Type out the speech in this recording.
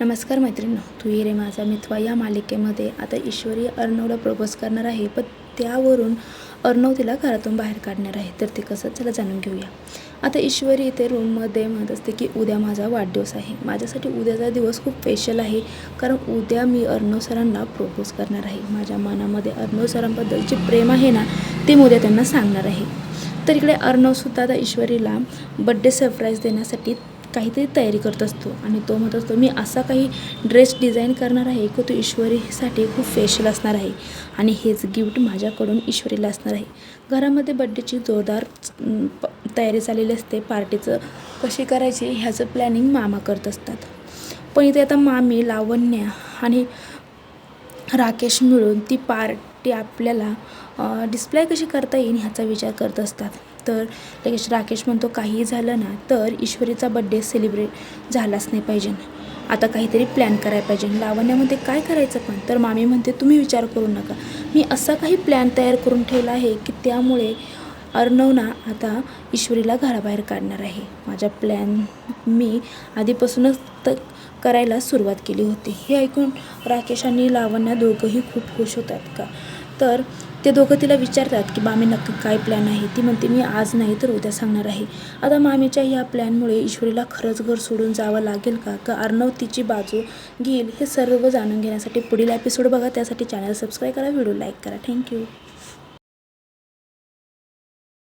नमस्कार मैत्रिणी, तू ये रे माझा मित्र या मालिकेमध्ये आता ईश्वरी अर्णवला प्रपोज करणार आहे, पण त्यावरून अर्णव तिला घरातून बाहेर काढणार आहे. तर ते कसं त्याला जाणून घेऊया. आता ईश्वरी इथे रूममध्ये म्हणत असते की उद्या माझा वाढदिवस आहे. माझ्यासाठी उद्याचा दिवस खूप स्पेशल आहे, कारण उद्या मी अर्णव सरांना प्रपोज करणार आहे. माझ्या मनामध्ये अर्णव सरांबद्दल जे प्रेम आहे ना, ते मी उद्या त्यांना सांगणार आहे. तर इकडे अर्णवसुद्धा आता ईश्वरीला बड्डे सरप्राईज देण्यासाठी काहीतरी तयारी करत असतो आणि तो म्हणत असतो, मी असा काही ड्रेस डिझाईन करणार आहे की तो ईश्वरीसाठी खूप स्पेशल असणार आहे आणि हेच गिफ्ट माझ्याकडून ईश्वरीला असणार आहे. घरामध्ये बड्डेची जोरदार तयारी चाललेली असते. पार्टीचं कशी करायची ह्याचं प्लॅनिंग मामा करत असतात. पण इथे आता मामी, लावण्या आणि राकेश मिळून ती पार्टी आपल्याला डिस्प्ले कशी करता येईल ह्याचा विचार करत असतात. तर लगेच राकेश म्हणतो, काही झालं ना तर ईश्वरीचा बड्डे सेलिब्रेट झालाच नाही पाहिजे. आता काहीतरी प्लॅन करायला पाहिजे. लावण्यामध्ये काय करायचं पण? तर मामी म्हणते, तुम्ही विचार करू नका, मी असा काही प्लॅन तयार करून ठेवला आहे की त्यामुळे अर्णवना आता ईश्वरीला घराबाहेर काढणार आहे. माझा प्लॅन मी आधीपासूनच करायला सुरुवात केली होती. हे ऐकून राकेश आणि लावण्या दोघंही खूप खुश होतात. का तर ते दोघं तिला विचारतात की मामी नक्की काय प्लॅन आहे. ती म्हणते, मी आज नाही तर उद्या सांगणार आहे. आता मामीच्या ह्या प्लॅनमुळे ईश्वरीला खरंच घर सोडून जावं लागेल का अर्णव तिची बाजू घेईल? हे सर्व जाणून घेण्यासाठी पुढील एपिसोड बघा. त्यासाठी चॅनल सबस्क्राईब करा, व्हिडिओ लाईक करा. थँक्यू.